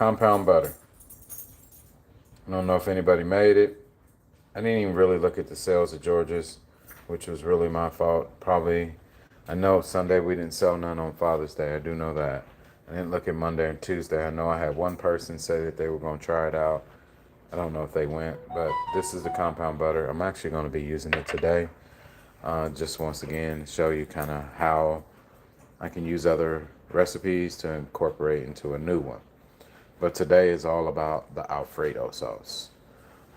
Compound butter. I don't know if anybody made it. I didn't even really look at the sales at George's, which was really my fault. Probably, I know Sunday we didn't sell none on Father's Day. I do know that. I didn't look at Monday and Tuesday. I know I had one person say that they were going to try it out. I don't know if they went, but this is the compound butter. I'm actually going to be using it today. Just once again, show you kind of how I can use other recipes to incorporate into a new one. But today is all about the Alfredo sauce.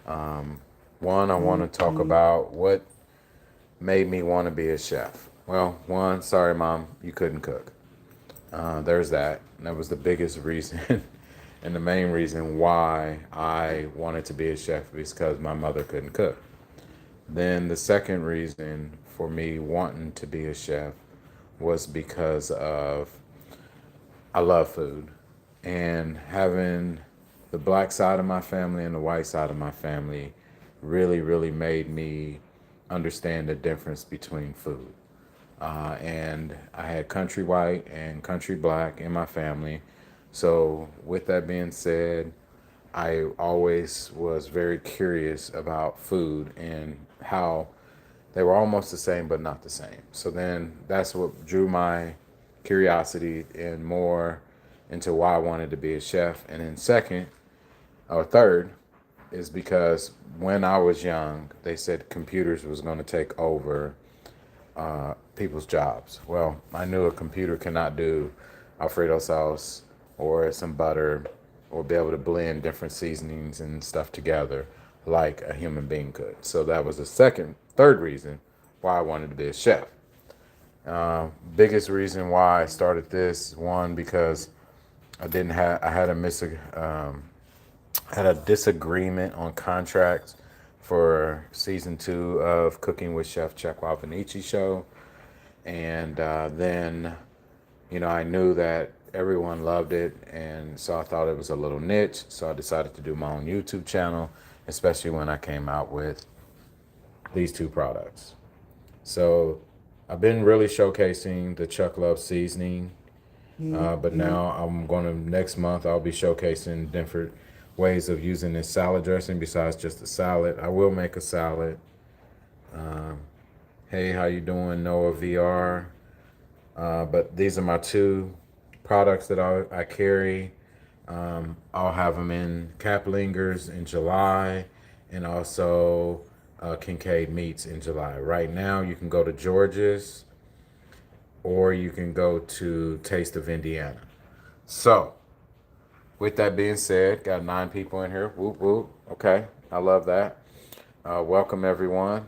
One, I want to talk about what made me want to be a chef. Well, one, sorry, Mom, you couldn't cook. There's that. That was the biggest reason and the main reason why I wanted to be a chef is because my mother couldn't cook. Then the second reason for me wanting to be a chef was because of I love food and having the black side of my family and the white side of my family really made me understand the difference between food. And I had country white and country black in my family. So, with that being said, I always was very curious about food and how they were almost the same but not the same. So then that's what drew my curiosity and more into why I wanted to be a chef. And then second or third is because when I was young, they said computers was going to take over people's jobs. Well, I knew a computer cannot do Alfredo sauce or some butter or be able to blend different seasonings and stuff together like a human being could. So that was the third reason why I wanted to be a chef. Biggest reason why I started this one because I had had a disagreement on contracts for season 2 of Cooking with Chef Chekwa Vinici show, and then I knew that everyone loved it, and so I thought it was a little niche. So I decided to do my own YouTube channel, especially when I came out with these two products. So I've been really showcasing the Chuck Love seasoning, but now next month I'll be showcasing different ways of using this salad dressing besides just a salad. I will make a salad. Hey, how you doing, Noah VR? But these are my two products that I carry. I'll have them in Kaplingers in July and also Kincaid Meats in July. Right now, you can go to George's or you can go to Taste of Indiana. So, with that being said, got 9 people in here. Whoop, whoop. Okay, I love that. Welcome, everyone.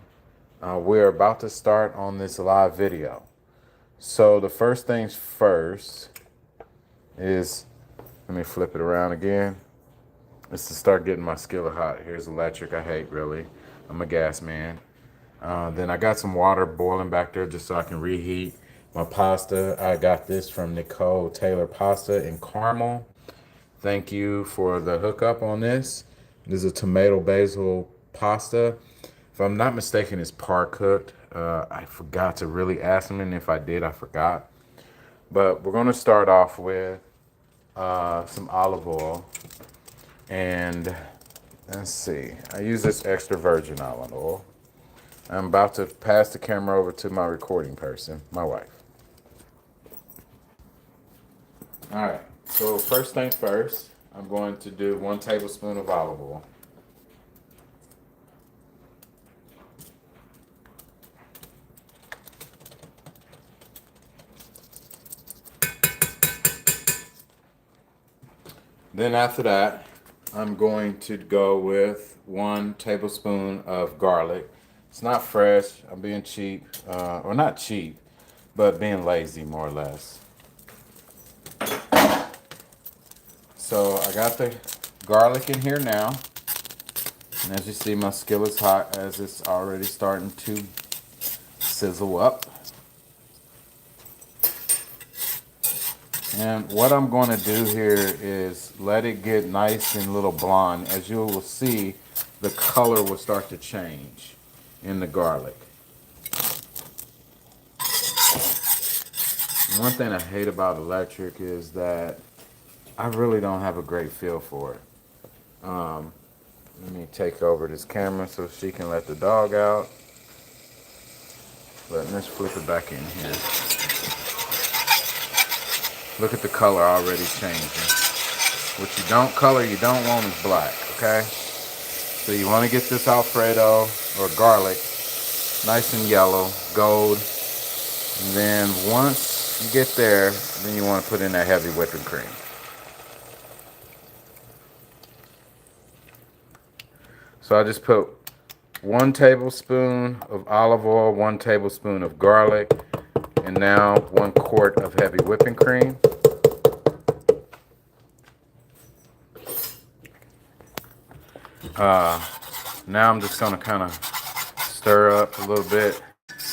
We're about to start on this live video. So, the first things first is, let me flip it around again. Is to start getting my skillet hot. Here's electric. I hate, really. I'm a gas man. Then I got some water boiling back there just so I can reheat my pasta. I got this from Nicole Taylor Pasta in Caramel. Thank you for the hookup on this. This is a tomato basil pasta. If I'm not mistaken, it's par cooked. I forgot to really ask them, and if I did, I forgot. But we're going to start off with some olive oil. And let's see. I use this extra virgin olive oil. I'm about to pass the camera over to my recording person, my wife. All right. So first things first, I'm going to do 1 tablespoon of olive oil. Then after that, I'm going to go with 1 tablespoon of garlic. It's not fresh. I'm being cheap, or not cheap, but being lazy more or less. So I got the garlic in here now. And as you see, my skillet's hot as it's already starting to sizzle up. And what I'm going to do here is let it get nice and little blonde. As you will see, the color will start to change in the garlic. One thing I hate about electric is that I really don't have a great feel for it. Let me take over this camera so she can let the dog out. Let's flip it back in here. Look at the color already changing. What you don't color, you don't want is black, okay? So you want to get this Alfredo or garlic nice and yellow, gold. And then once you get there, then you want to put in that heavy whipping cream. So I just put 1 tablespoon of olive oil, 1 tablespoon of garlic, and now 1 quart of heavy whipping cream. Now I'm just gonna kind of stir up a little bit,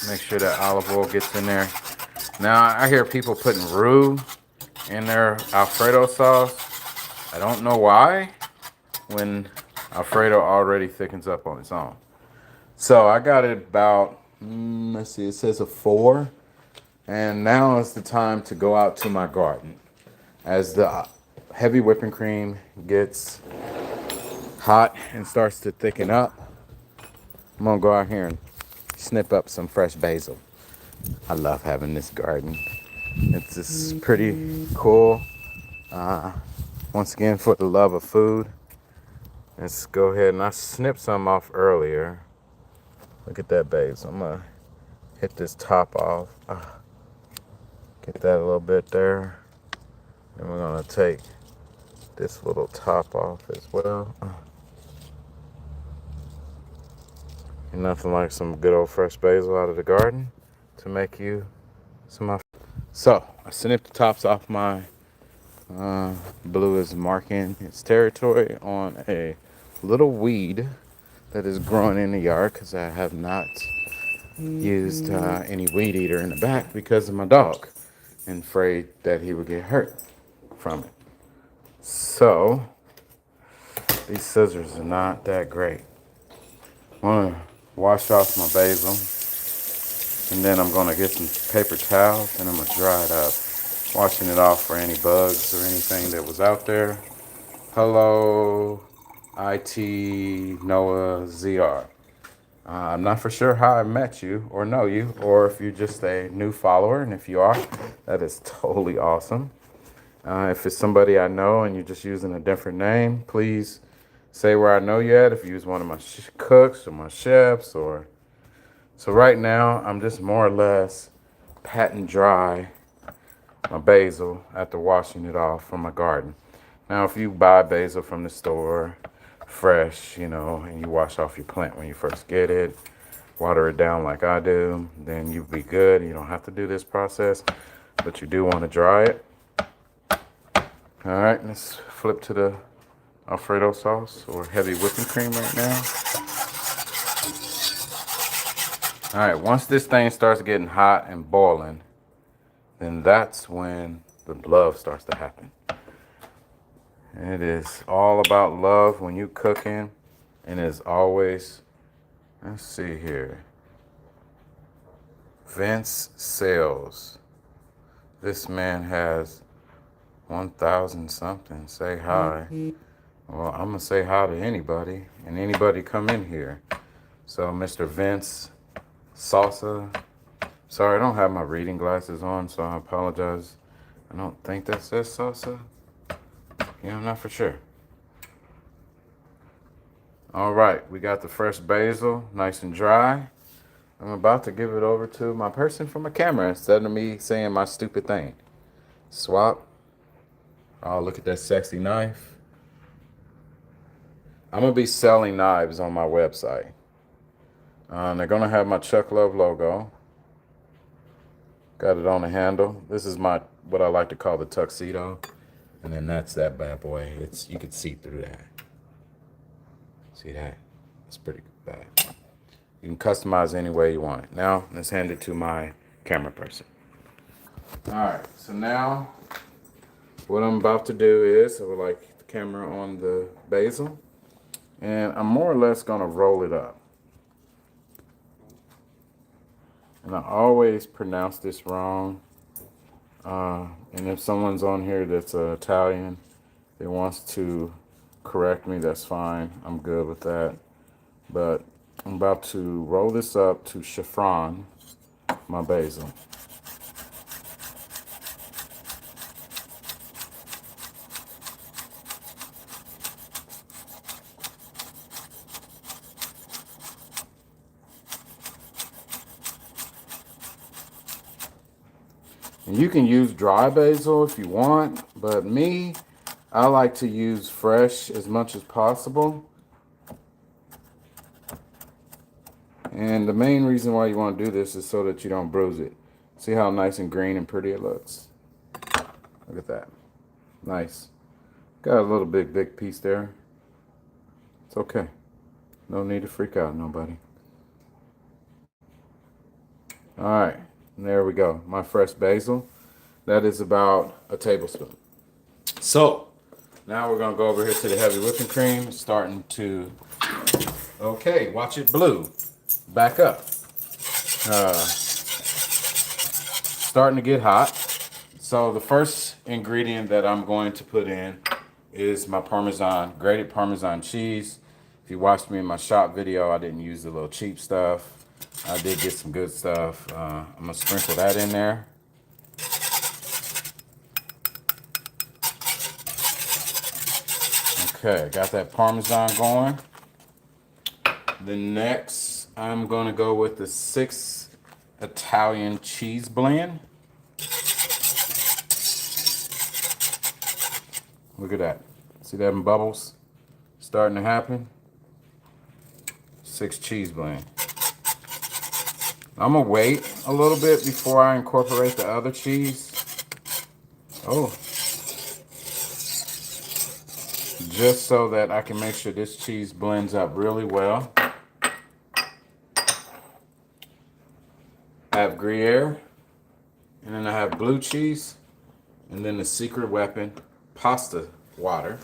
make sure that olive oil gets in there. Now I hear people putting roux in their Alfredo sauce. I don't know why, when Alfredo already thickens up on its own. So I got it about, let's see, it says a 4. And now is the time to go out to my garden. As the heavy whipping cream gets hot and starts to thicken up, I'm gonna go out here and snip up some fresh basil. I love having this garden. It's just pretty cool. Once again, for the love of food. Let's go ahead, and I snipped some off earlier. Look at that basil. I'm gonna hit this top off. Get that a little bit there. And we're gonna take this little top off as well. And nothing like some good old fresh basil out of the garden to make you some. So I snipped the tops off my blue is marking its territory on a little weed that is growing in the yard because I have not used any weed eater in the back because of my dog and afraid that he would get hurt from it. So these scissors are not that great. I'm gonna wash off my basil, and then I'm gonna get some paper towels and I'm gonna dry it up, washing it off for any bugs or anything that was out there. Hello, IT Noah ZR. I'm not for sure how I met you or know you, or if you're just a new follower, and if you are, that is totally awesome. If it's somebody I know and you're just using a different name, please say where I know you at. If you use one of my cooks or my chefs, or so right now I'm just more or less pat and dry my basil after washing it off from my garden. Now, if you buy basil from the store fresh, and you wash off your plant when you first get it, water it down like I do, then you'll be good. You don't have to do this process, but you do want to dry it. All right, let's flip to the Alfredo sauce or heavy whipping cream right now. All right, once this thing starts getting hot and boiling, then that's when the love starts to happen. It is all about love when you cooking, and as always, let's see here. Vince Sales. This man has 1,000 something. Say hi. Well, I'm gonna say hi to anybody, and anybody come in here. So, Mr. Vince Salsa. Sorry, I don't have my reading glasses on, so I apologize. I don't think that says salsa. I'm not for sure. All right, we got the fresh basil, nice and dry. I'm about to give it over to my person from my camera instead of me saying my stupid thing. Swap. Oh, look at that sexy knife. I'm going to be selling knives on my website. They're going to have my Chuck Love logo. Got it on the handle. This is what I like to call the tuxedo. And then that's that bad boy. You can see through that. See that? It's pretty bad. You can customize any way you want it. Now, let's hand it to my camera person. All right, so now what I'm about to do is, I would like the camera on the basil, and I'm more or less gonna roll it up. And I always pronounce this wrong. And if someone's on here that's Italian, If it wants to correct me, that's fine. I'm good with that. But I'm about to roll this up to chiffon my basil. And you can use dry basil if you want, but me, I like to use fresh as much as possible. And the main reason why you want to do this is so that you don't bruise it. See how nice and green and pretty it looks? Look at that. Nice. Got a little big piece there. It's okay. No need to freak out, nobody. All right, there we go. My fresh basil. That is about a tablespoon. So, now we're gonna go over here to the heavy whipping cream. Starting to, okay, watch it blue. Back up. Starting to get hot. So the first ingredient that I'm going to put in is my Parmesan, grated Parmesan cheese. If you watched me in my shop video, I didn't use the little cheap stuff. I did get some good stuff. I'm gonna sprinkle that in there. Okay, got that Parmesan going. Then next, I'm gonna go with the 6 Italian cheese blend. Look at that. See that in bubbles starting to happen? 6 cheese blend. I'm gonna wait a little bit before I incorporate the other cheese. Oh. Just so that I can make sure this cheese blends up really well. I have Gruyere, and then I have blue cheese, and then the secret weapon, pasta water,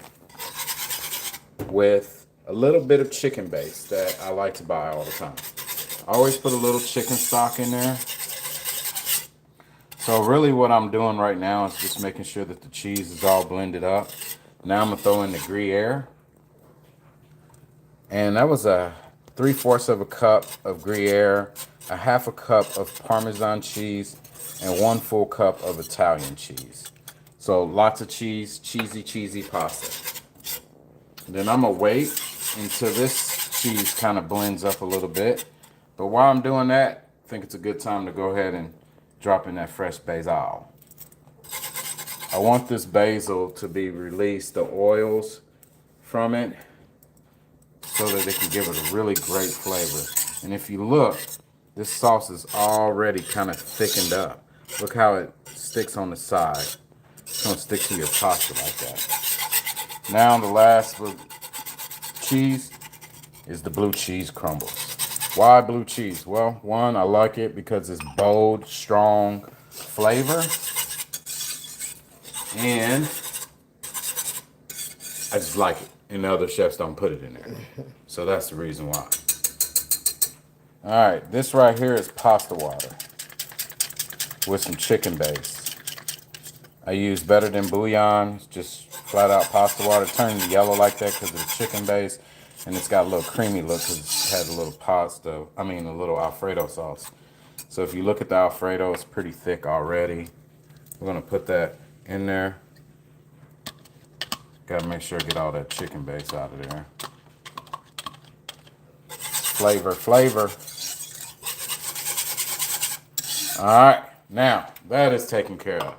with a little bit of chicken base that I like to buy all the time. I always put a little chicken stock in there. So really what I'm doing right now is just making sure that the cheese is all blended up. Now I'm gonna throw in the Gruyere. And that was a 3/4 of a cup of Gruyere, a 1/2 cup of Parmesan cheese, and 1 full cup of Italian cheese. So lots of cheese, cheesy pasta. And then I'm gonna wait until this cheese kind of blends up a little bit. But while I'm doing that, I think it's a good time to go ahead and drop in that fresh basil. I want this basil to be released, the oils from it, so that it can give it a really great flavor. And if you look, this sauce is already kind of thickened up. Look how it sticks on the side. It's gonna stick to your pasta like that. Now the last cheese is the blue cheese crumbles. Why blue cheese? Well, one, I like it because it's bold, strong flavor. And I just like it. And the other chefs don't put it in there. So that's the reason why. All right, this right here is pasta water with some chicken base. I use Better Than Bouillon. It's just flat out pasta water. Turning yellow like that because of the chicken base. And it's got a little creamy look because it has a little a little Alfredo sauce. So if you look at the Alfredo, it's pretty thick already. We're gonna put that in there. Gotta make sure I get all that chicken base out of there. Flavor. All right, now that is taken care of.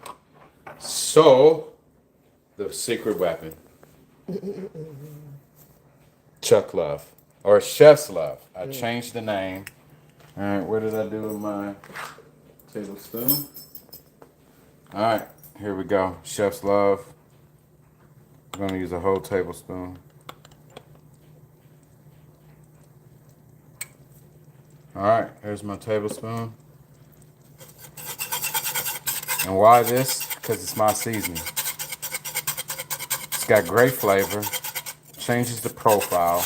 So, the secret weapon. Chuck Love, or Chef's Love. I changed the name. All right, what did I do with my tablespoon? All right, here we go. Chef's Love. I'm gonna use a whole tablespoon. All right, here's my tablespoon. And why this? Because it's my seasoning. It's got great flavor, changes the profile,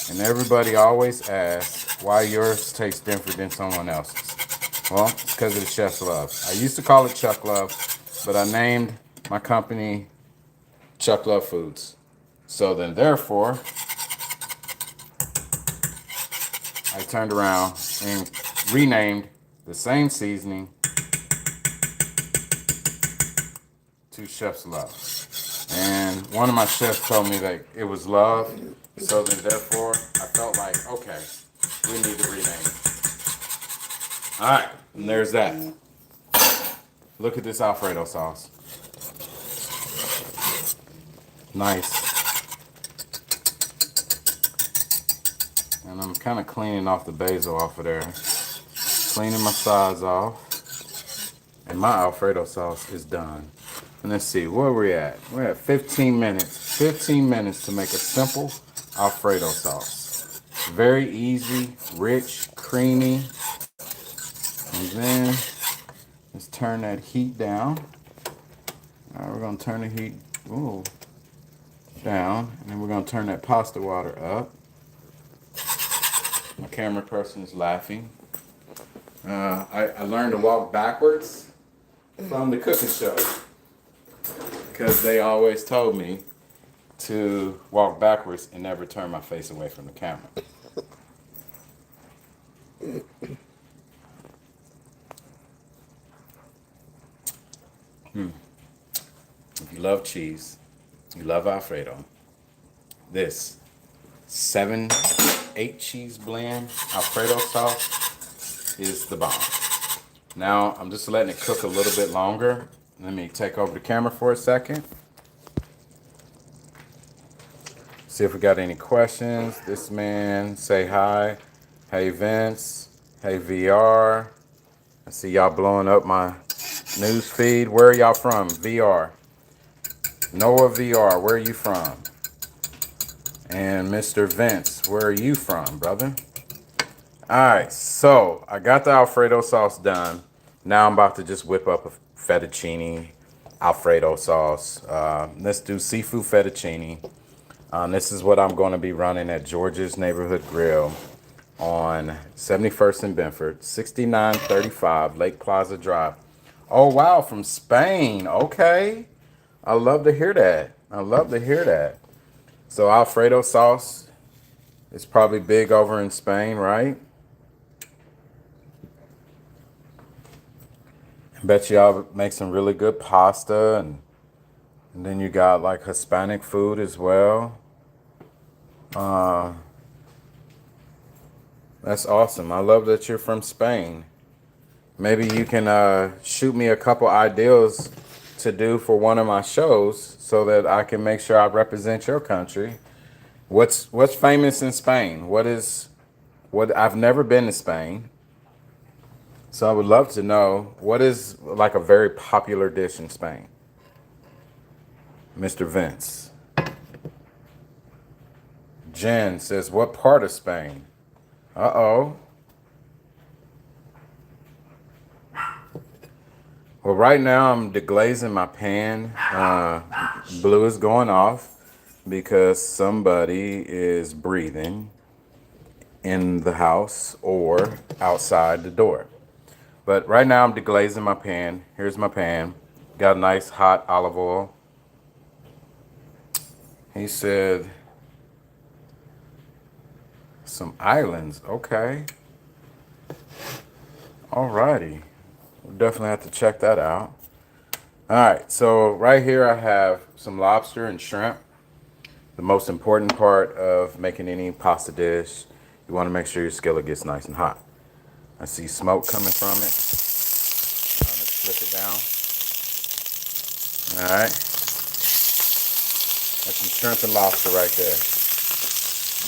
and everybody always asks why yours tastes different than someone else's. Well, it's because of the Chef's Love. I used to call it Chuck Love, but I named my company Chuck Love Foods. So then, therefore, I turned around and renamed the same seasoning to Chef's Love. And one of my chefs told me that it was love. So then, therefore, I felt like, okay, we need to rename it. All right, and there's that. Look at this Alfredo sauce. Nice. And I'm kind of cleaning off the basil off of there. Cleaning my sides off. And my Alfredo sauce is done. And let's see, where are we at? We're at 15 minutes. 15 minutes to make a simple Alfredo sauce. Very easy, rich, creamy. And then let's turn that heat down. All right, we're gonna turn the heat down, and then we're gonna turn that pasta water up. My camera person is laughing. I learned to walk backwards from the cooking show because they always told me to walk backwards and never turn my face away from the camera. If you love cheese, you love Alfredo, this 7-8 cheese blend Alfredo sauce is the bomb. Now I'm just letting it cook a little bit longer. Let me take over the camera for a second. See if we got any questions. This man say hi. Hey Vince. Hey VR. I see y'all blowing up my news feed. Where are y'all from? VR. Noah VR, where are you from? And Mr. Vince, where are you from, brother? Alright, so I got the Alfredo sauce done. Now I'm about to just whip up a fettuccine Alfredo sauce. Let's do seafood fettuccine. This is what I'm going to be running at George's Neighborhood Grill on 71st and Benford, 6935 Lake Plaza Drive. Oh, wow, from Spain. Okay. I love to hear that. I love to hear that. So Alfredo sauce is probably big over in Spain, right? I bet y'all make some really good pasta, and then you got like Hispanic food as well. That's awesome. I love that you're from Spain. Maybe you can shoot me a couple ideas to do for one of my shows so that I can make sure I represent your country. What's famous in Spain? What I've never been to Spain. So I would love to know what is like a very popular dish in Spain. Mr. Vince. Jen says, what part of Spain? Uh-oh. Well, right now I'm deglazing my pan. Blue is going off because somebody is breathing in the house or outside the door. But right now I'm deglazing my pan. Here's my pan. Got a nice hot olive oil. He said, some islands. Okay. Alrighty. We'll definitely have to check that out. Alright, so right here I have some lobster and shrimp. The most important part of making any pasta dish, you want to make sure your skillet gets nice and hot. I see smoke coming from it. Let's flip it down. Alright. That's some shrimp and lobster right there.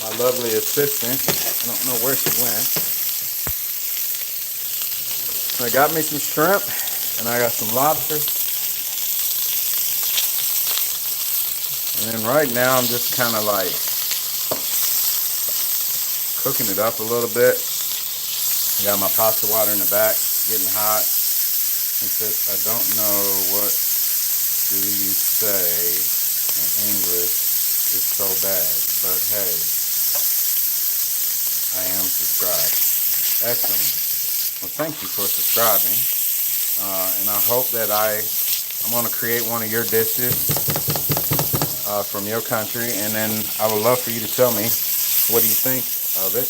My lovely assistant, I don't know where she went. I got me some shrimp and I got some lobster. And then right now I'm just kind of like cooking it up a little bit. I got my pasta water in the back, getting hot. It says, I don't know what do you say in English is so bad, but hey, I am subscribed. Excellent. Well, thank you for subscribing. And I hope that I'm going to create one of your dishes from your country, and then I would love for you to tell me what do you think of it.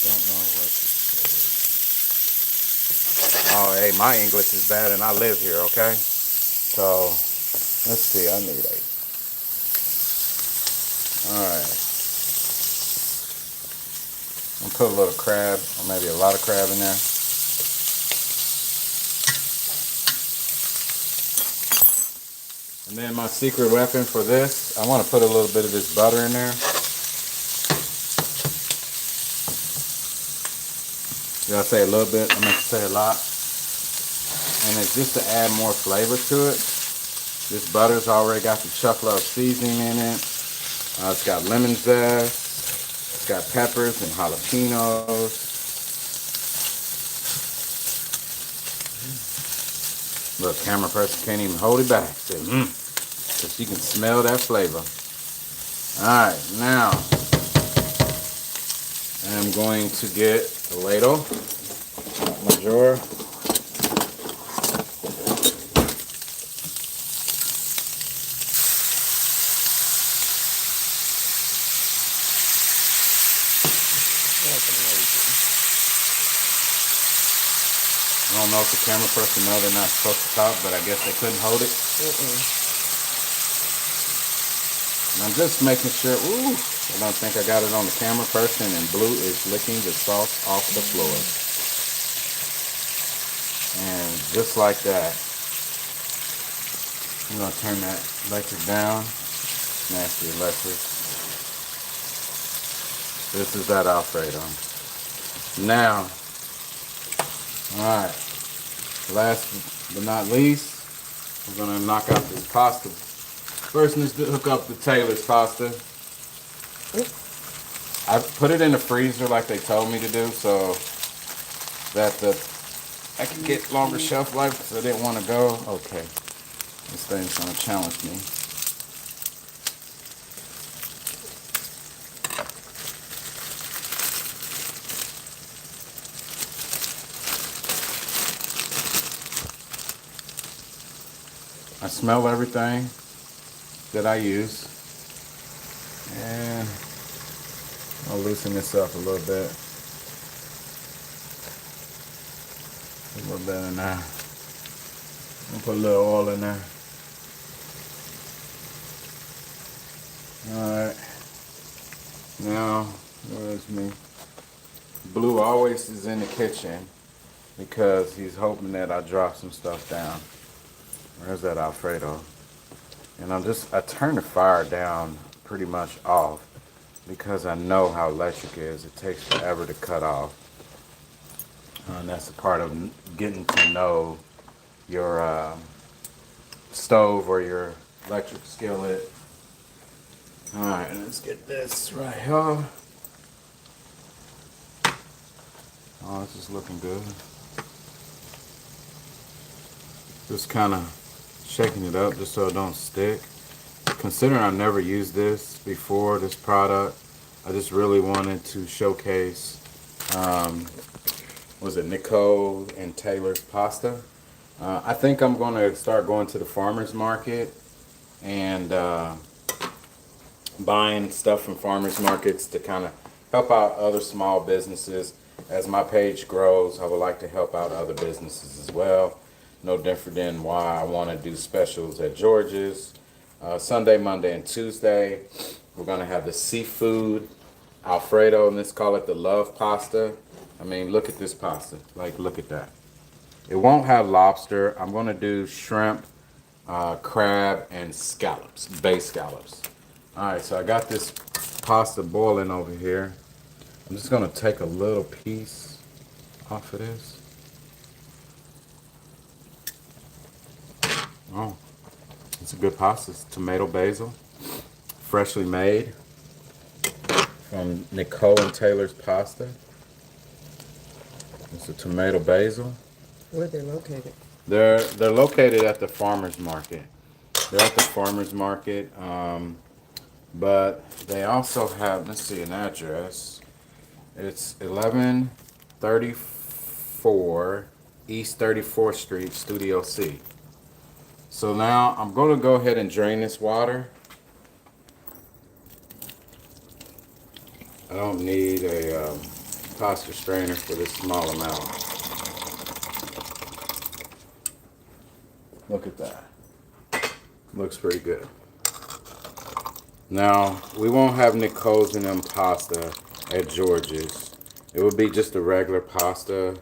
Don't know what to say. Oh, hey, my English is bad, and I live here. Okay, so let's see. I need a. All right. I'm gonna put a little crab, or maybe a lot of crab in there. And then my secret weapon for this, I want to put a little bit of this butter in there. Did I say a little bit? I meant to say a lot. And it's just to add more flavor to it. This butter's already got the Chuck Love seasoning in it. It's got lemon zest. It's got peppers and jalapenos. Look, camera person can't even hold it back. Because you can smell that flavor. Alright, now I'm going to get a ladle, my drawer. I don't know if the camera person knows they're not supposed to talk, but I guess they couldn't hold it. And I'm just making sure, ooh, I don't think I got it on the camera person, and Blue is licking the sauce off the floor. And just like that, I'm going to turn that electric down. Nasty electric. This is that Alfredo. Now, alright, last but not least, we're going to knock out this pasta. First, let's hook up the Taylor's pasta. I put it in the freezer like they told me to do, so that I can get longer shelf life because I didn't want to go. Okay, this thing's going to challenge me. I smell everything that I use, and I'll loosen this up a little bit. A little bit in there. I'll put a little oil in there. Alright. Now, where's me? Blue always is in the kitchen because he's hoping that I drop some stuff down. Where's that Alfredo? And I turn the fire down pretty much off because I know how electric it is. It takes forever to cut off. And that's a part of getting to know your stove or your electric skillet. Alright, let's get this right here. Oh, this is looking good. Just kind of shaking it up just so it don't stick. Considering I've never used this before, this product, I just really wanted to showcase was it Nicole and Taylor's pasta. I think I'm going to start going to the farmers market and buying stuff from farmers markets to kind of help out other small businesses. As my page grows, I would like to help out other businesses as well. No different than why I want to do specials at George's. Sunday, Monday, and Tuesday, we're going to have the seafood Alfredo, and let's call it the love pasta. I mean, look at this pasta. Like, look at that. It won't have lobster. I'm going to do shrimp, crab, and scallops, bay scallops. All right, so I got this pasta boiling over here. I'm just going to take a little piece off of this. Oh, it's a good pasta. It's tomato basil, freshly made from Nicole and Taylor's Pasta. It's a tomato basil. Where they're located? They're located at the farmers market. They're at the farmers market, but they also have, let's see, an address. It's 1134 East 34th Street, Studio C. So now I'm going to go ahead and drain this water. I don't need a pasta strainer for this small amount. Look at that. Looks pretty good. Now, we won't have Nicole's and them pasta at George's. It would be just a regular pasta,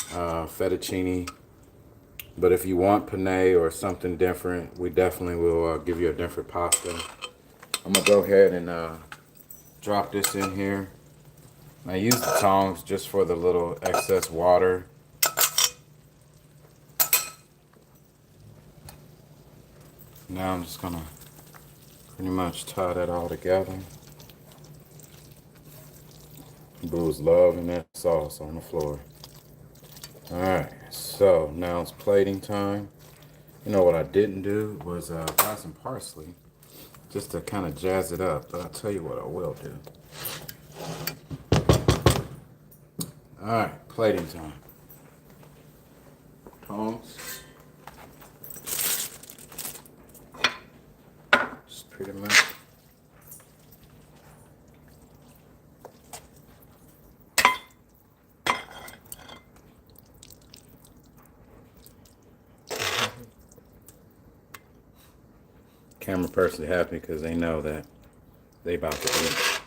fettuccine. But if you want penne or something different, we definitely will give you a different pasta. I'm going to go ahead and drop this in here. I use the tongs just for the little excess water. Now I'm just going to pretty much tie that all together. Boo's loving that sauce on the floor. Alright, so now it's plating time. You know what I didn't do was buy some parsley just to kind of jazz it up. But I'll tell you what I will do. Alright, plating time. Tongs. Just pretty much. Camera person happy because they know that they about to eat.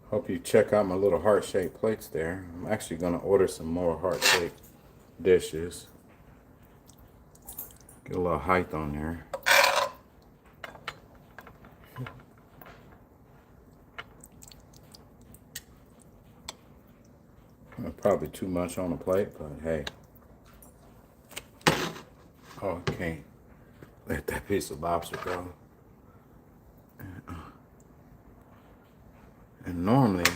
Hope you check out my little heart-shaped plates there. I'm actually going to order some more heart-shaped dishes. Get a little height on there. Probably too much on the plate, but hey. Oh, I can't let that piece of lobster go. And normally,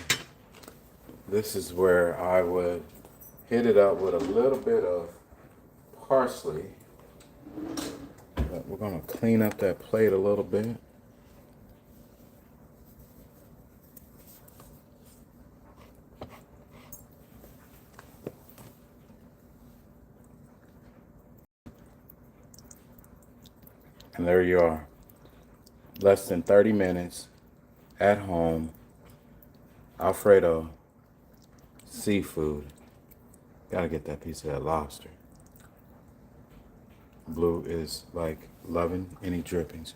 this is where I would hit it up with a little bit of parsley. But we're going to clean up that plate a little bit. And there you are. Less than 30 minutes at home. Alfredo seafood. Gotta get that piece of that lobster. Blue is like loving any drippings.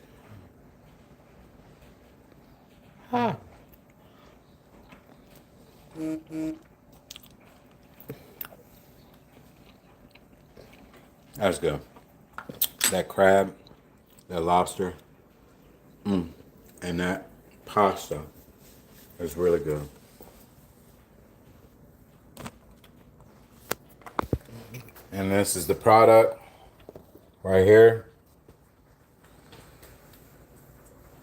Ah. That's good. That crab, that lobster, and that pasta is really good. And this is the product right here.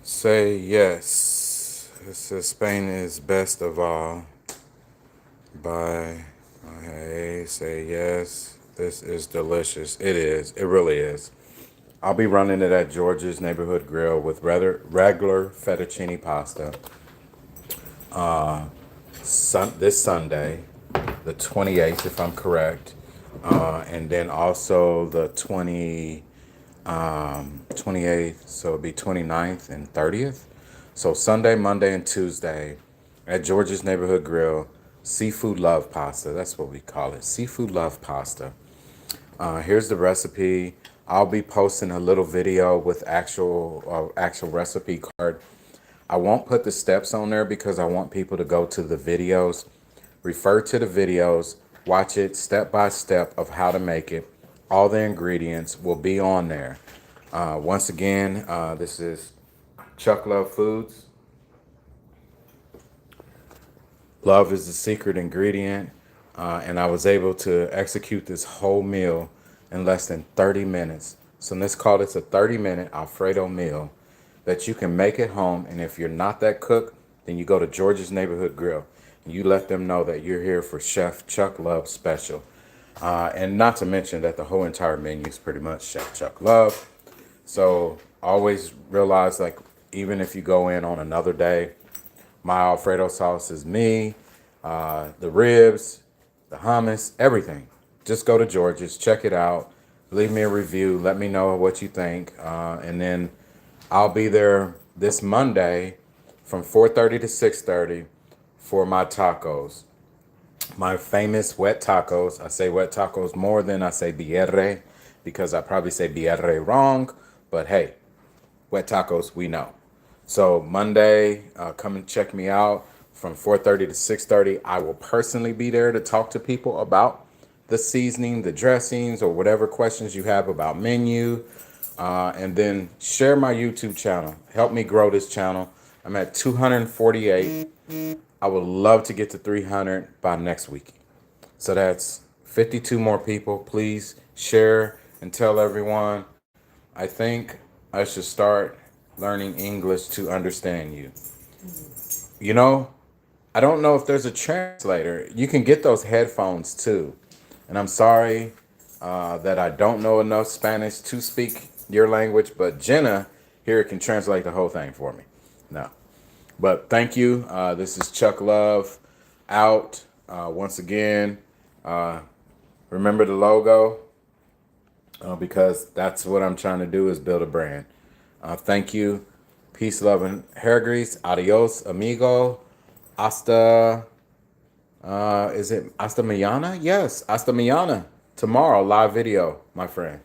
Say yes. This is Spain is best of all. By hey, say yes. This is delicious. It is. It really is. I'll be running it at George's Neighborhood Grill with regular fettuccine pasta. This Sunday, the 28th, if I'm correct. And then also the 28th, so it'll be 29th and 30th. So Sunday, Monday, and Tuesday at George's Neighborhood Grill, Seafood Love Pasta. That's what we call it, Seafood Love Pasta. Here's the recipe. I'll be posting a little video with actual recipe card. I won't put the steps on there because I want people to go to the videos, refer to the videos, watch it step by step of how to make it. All the ingredients will be on there. Once again, this is Chuck Love Foods. Love is the secret ingredient. And I was able to execute this whole meal in less than 30 minutes. So let's call this a 30-minute Alfredo meal that you can make at home. And if you're not that cook, then you go to George's Neighborhood Grill and you let them know that you're here for Chef Chuck Love special. And not to mention that the whole entire menu is pretty much Chef Chuck Love. So always realize, like, even if you go in on another day My Alfredo sauce is me, the ribs, the hummus, everything. Just go to George's, check it out, leave me a review, let me know what you think, and then I'll be there this Monday from 4:30 to 6:30 for my tacos, my famous wet tacos. I say wet tacos more than I say birre because I probably say birre wrong, but hey, wet tacos, we know. So Monday, come and check me out from 4:30 to 6:30. I will personally be there to talk to people about the seasoning, the dressings, or whatever questions you have about menu. And then share my YouTube channel. Help me grow this channel. I'm at 248. I would love to get to 300 by next week. So that's 52 more people. Please share and tell everyone. I think I should start learning English to understand you. You know, I don't know if there's a translator. You can get those headphones too. And I'm sorry that I don't know enough Spanish to speak your language, but Jenna here can translate the whole thing for me. No. But thank you. This is Chuck Love out. Once again, remember the logo because that's what I'm trying to do is build a brand. Thank you. Peace, love, and hair grease. Adios, amigo. Hasta, is it hasta mañana? Yes, hasta mañana. Tomorrow, live video, my friend.